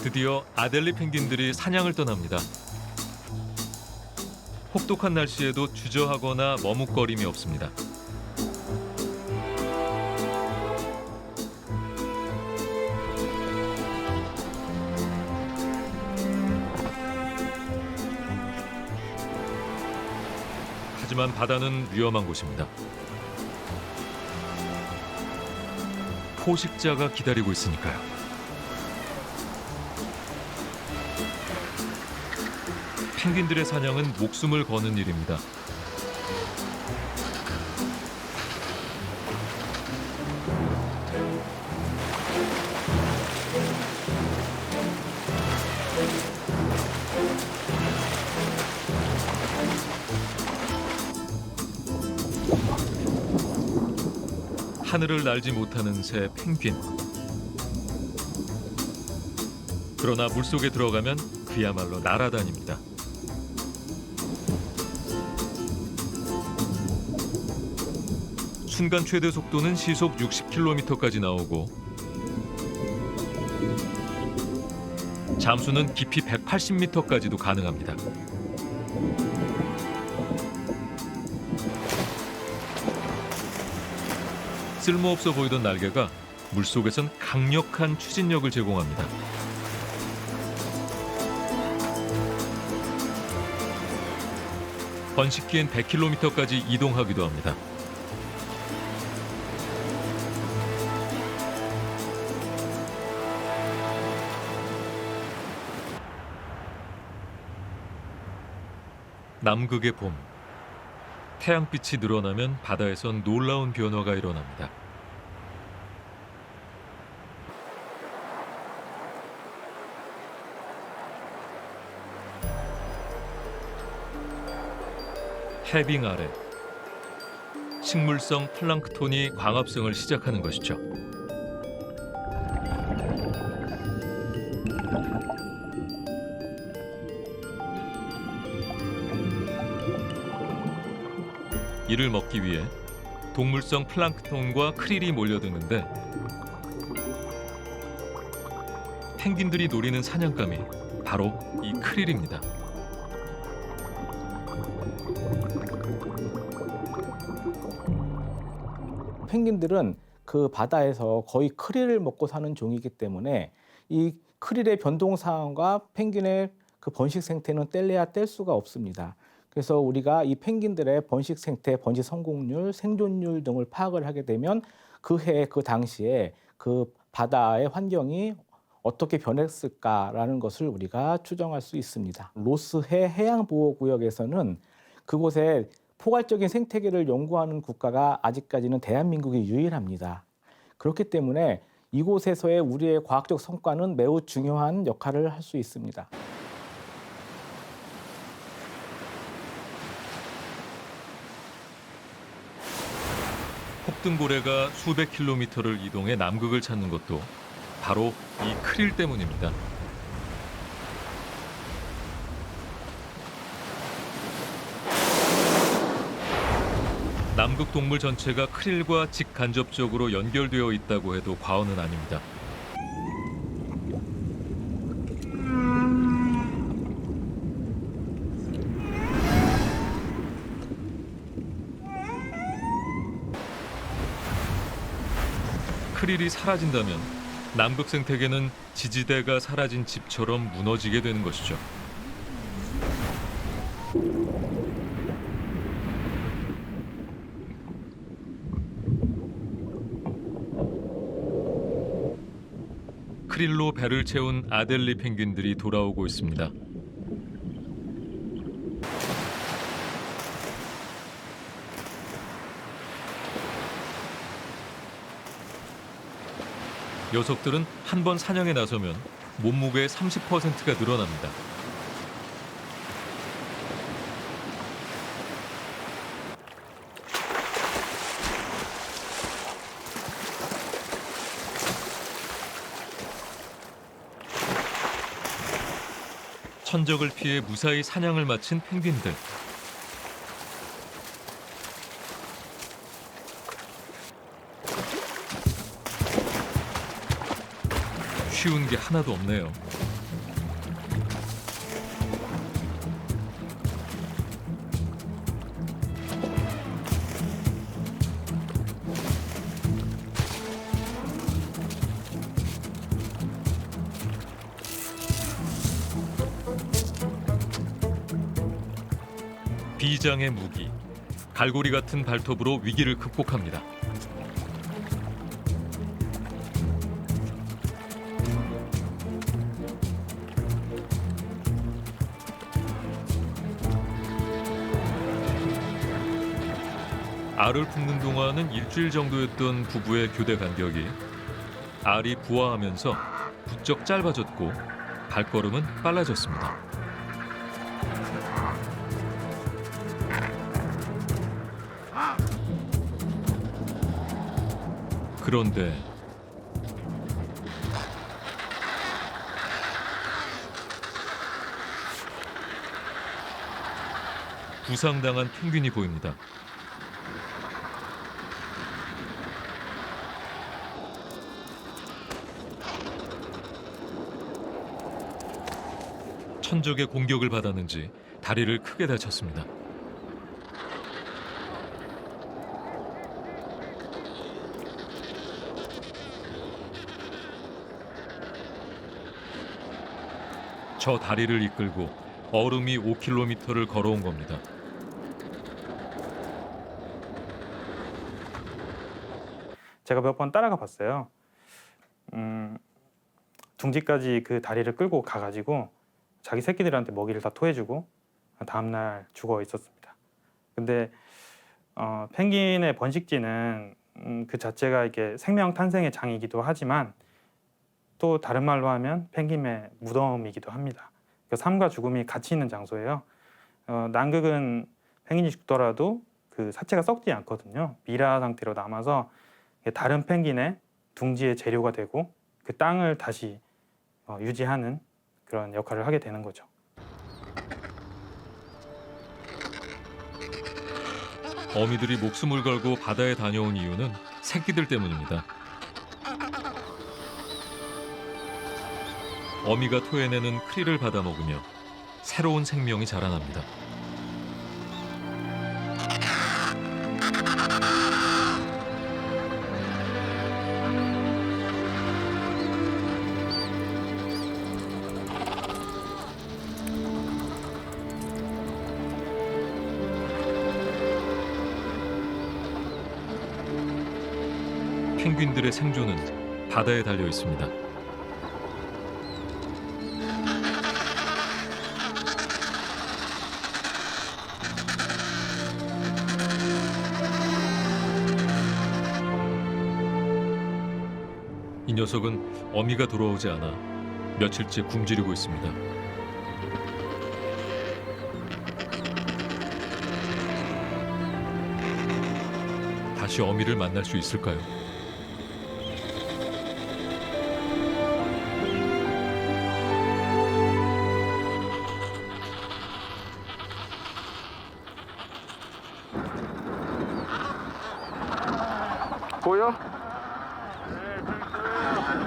드디어 아델리 펭귄들이 사냥을 떠납니다. 혹독한 날씨에도 주저하거나 머뭇거림이 없습니다. 하지만 바다는 위험한 곳입니다. 포식자가 기다리고 있으니까요. 펭귄들의 사냥은 목숨을 거는 일입니다. 하늘을 날지 못하는 새 펭귄. 그러나 물속에 들어가면 그야말로 날아다닙니다. 순간 최대 속도는 시속 60km까지 나오고 잠수는 깊이 180m까지도 가능합니다. 쓸모없어 보이던 날개가 물속에선 강력한 추진력을 제공합니다. 번식기엔 100km까지 이동하기도 합니다. 남극의 봄. 태양빛이 늘어나면 바다에선 놀라운 변화가 일어납니다. 해빙 아래 식물성 플랑크톤이 광합성을 시작하는 것이죠. 이를 먹기 위해 동물성 플랑크톤과 크릴이 몰려드는데 펭귄들이 노리는 사냥감이 바로 이 크릴입니다. 펭귄들은 그 바다에서 거의 크릴을 먹고 사는 종이기 때문에 이 크릴의 변동 상황과 펭귄의 그 번식 생태는 뗄래야 뗄 수가 없습니다. 그래서 우리가 이 펭귄들의 번식 생태, 번식 성공률, 생존율 등을 파악을 하게 되면 그 해, 그 당시에 그 바다의 환경이 어떻게 변했을까라는 것을 우리가 추정할 수 있습니다. 로스해 해양보호구역에서는 그곳에 포괄적인 생태계를 연구하는 국가가 아직까지는 대한민국이 유일합니다. 그렇기 때문에 이곳에서의 우리의 과학적 성과는 매우 중요한 역할을 할 수 있습니다. 혹등고래가 수백 킬로미터를 이동해 남극을 찾는 것도 바로 이 크릴 때문입니다. 남극 동물 전체가 크릴과 직간접적으로 연결되어 있다고 해도 과언은 아닙니다. 크릴이 사라진다면 남극 생태계는 지지대가 사라진 집처럼 무너지게 되는 것이죠. 크릴로 배를 채운 아델리 펭귄들이 돌아오고 있습니다. 녀석들은 한 번 사냥에 나서면 몸무게의 30%가 늘어납니다. 천적을 피해 무사히 사냥을 마친 펭귄들. 쉬운 게 하나도 없네요. 비장의 무기, 갈고리 같은 발톱으로 위기를 극복합니다. 알을 품는 동안은 일주일 정도였던 부부의 교대 간격이 알이 부화하면서 부쩍 짧아졌고 발걸음은 빨라졌습니다. 그런데 부상당한 펭귄이 보입니다. 천적의 공격을 받았는지 다리를 크게 다쳤습니다. 저 다리를 이끌고 얼음이 5km를 걸어온 겁니다. 제가 몇 번 따라가 봤어요. 둥지까지 그 다리를 끌고 가가지고 자기 새끼들한테 먹이를 다 토해주고 다음날 죽어 있었습니다. 근데 펭귄의 번식지는 그 자체가 이게 생명 탄생의 장이기도 하지만 또 다른 말로 하면 펭귄의 무덤이기도 합니다. 그 삶과 죽음이 같이 있는 장소예요. 남극은 펭귄이 죽더라도 그 사체가 썩지 않거든요. 미라 상태로 남아서 다른 펭귄의 둥지의 재료가 되고 그 땅을 다시 유지하는 그런 역할을 하게 되는 거죠. 어미들이 목숨을 걸고 바다에 다녀온 이유는 새끼들 때문입니다. 어미가 토해내는 크릴을 받아 먹으며 새로운 생명이 자라납니다. 펭귄들의 생존은 바다에 달려 있습니다. 이 녀석은 어미가 돌아오지 않아 며칠째 굶주리고 있습니다. 다시 어미를 만날 수 있을까요? 보여?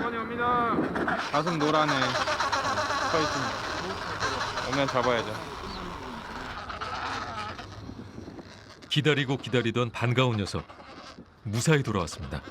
많이 옵니다. 가슴 노라네. 서있습니다. 오면 잡아야죠. 기다리고 기다리던 반가운 녀석 무사히 돌아왔습니다.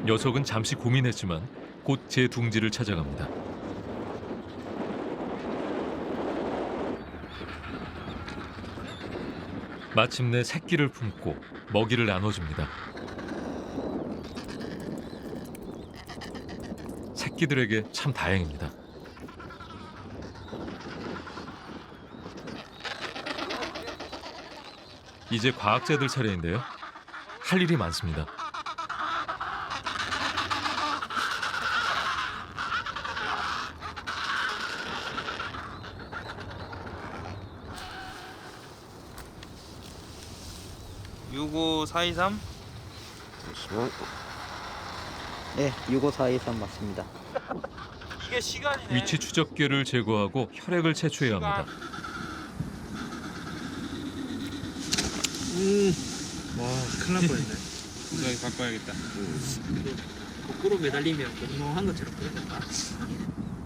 녀석은 잠시 고민했지만 곧 제 둥지를 찾아갑니다. 마침내 새끼를 품고 먹이를 나눠줍니다. 새끼들에게 참 다행입니다. 이제 과학자들 차례인데요. 할 일이 많습니다. (65423) 네, 65423 맞습니다. 이게 시간이네. 위치 추적기를 제거하고 혈액을 채취해야 합니다. 와, 큰일 날 뻔했네. 여기 바꿔야겠다. 거꾸로 매달리면 멍멍한 것처럼 보인다.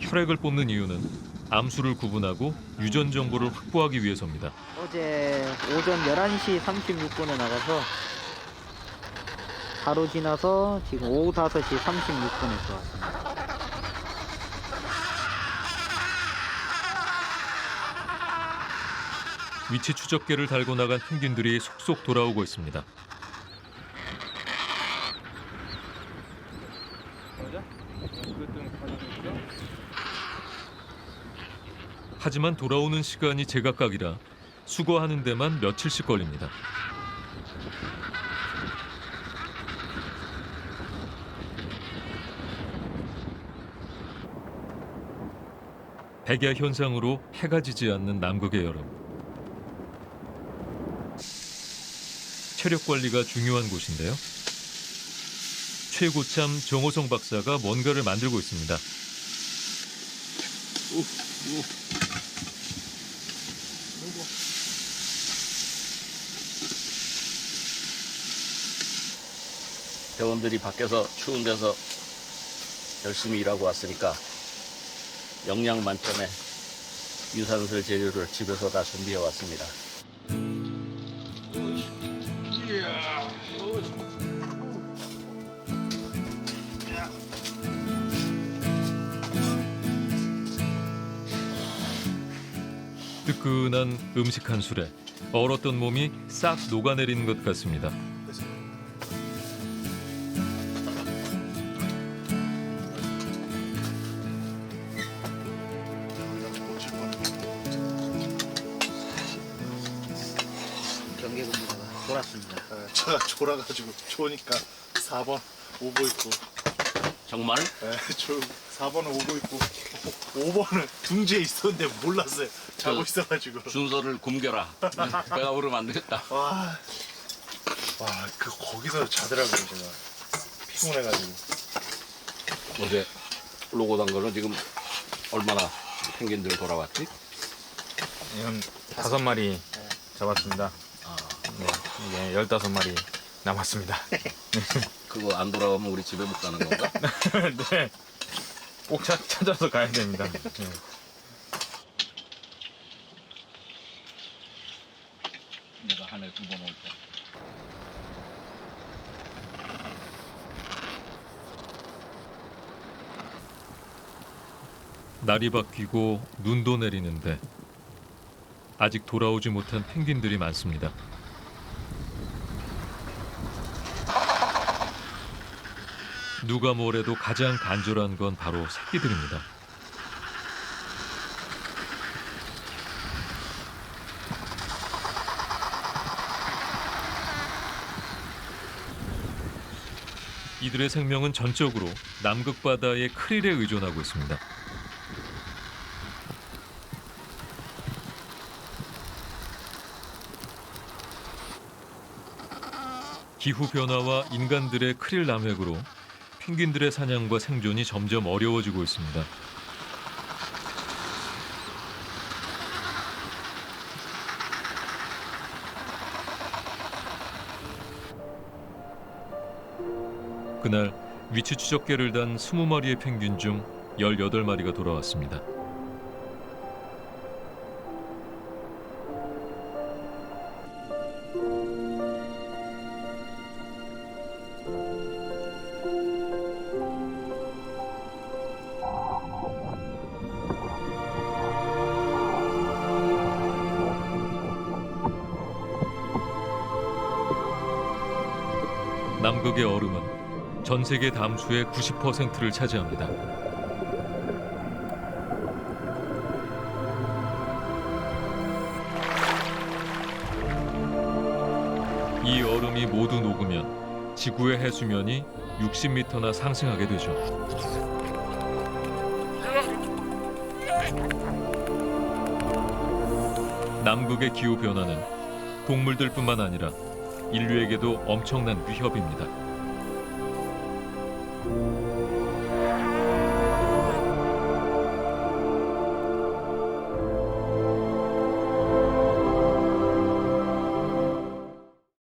혈액을 뽑는 이유는 암수를 구분하고 유전 정보를 확보하기 위해서입니다. 어제 오전 11시 36분에 나가서 하루 지나서 지금 오후 5시 36분에 들어왔습니다. 위치 추적계를 달고 나간 펭귄들이 속속 돌아오고 있습니다. 하지만 돌아오는 시간이 제각각이라 수거하는 데만 며칠씩 걸립니다. 백야 현상으로 해가 지지 않는 남극의 여름. 체력 관리가 중요한 곳인데요. 최고참 정호성 박사가 뭔가를 만들고 있습니다. 대원들이 밖에서 추운 데서 열심히 일하고 왔으니까 영양 만점의 유산슬 재료를 집에서 다 준비해 왔습니다. 뜨끈한 음식 한 술에 얼었던 몸이 싹 녹아내리는 것 같습니다. 경계근무가 돌았습니다. 제가 졸아가지고 좋으니까 4번 오고 있고 정말? 저 4번은 오고 있고 5번은 둥지에 있었는데 몰랐어요. 자고 있어가지고 순서를 굶겨라. 배가 부르면 안 되겠다. 그 거기서 자더라고요. 제가 피곤해가지고. 어제 로고 단 거는 지금 얼마나 펭귄들 돌아왔지? 한 5마리 잡았습니다. 네, 이게 15마리 남았습니다. 그거 안 돌아오면 우리 집에 못 가는 건가? 네, 꼭 찾아서 가야 됩니다. 네. 내가 한 해 2번 올 때. 날이 바뀌고 눈도 내리는데 아직 돌아오지 못한 펭귄들이 많습니다. 누가 뭐래도 가장 간절한 건 바로 새끼들입니다. 이들의 생명은 전적으로 남극 바다의 크릴에 의존하고 있습니다. 기후 변화와 인간들의 크릴 남획으로 펭귄들의 사냥과 생존이 점점 어려워지고 있습니다. 그날 위치 추적계를 단 20마리의 펭귄 중 18마리가 돌아왔습니다. 남극의 얼음은 전 세계 담수의 90%를 차지합니다. 이 얼음이 모두 녹으면 지구의 해수면이 60m나 상승하게 되죠. 남극의 기후 변화는 동물들뿐만 아니라 인류에게도 엄청난 위협입니다.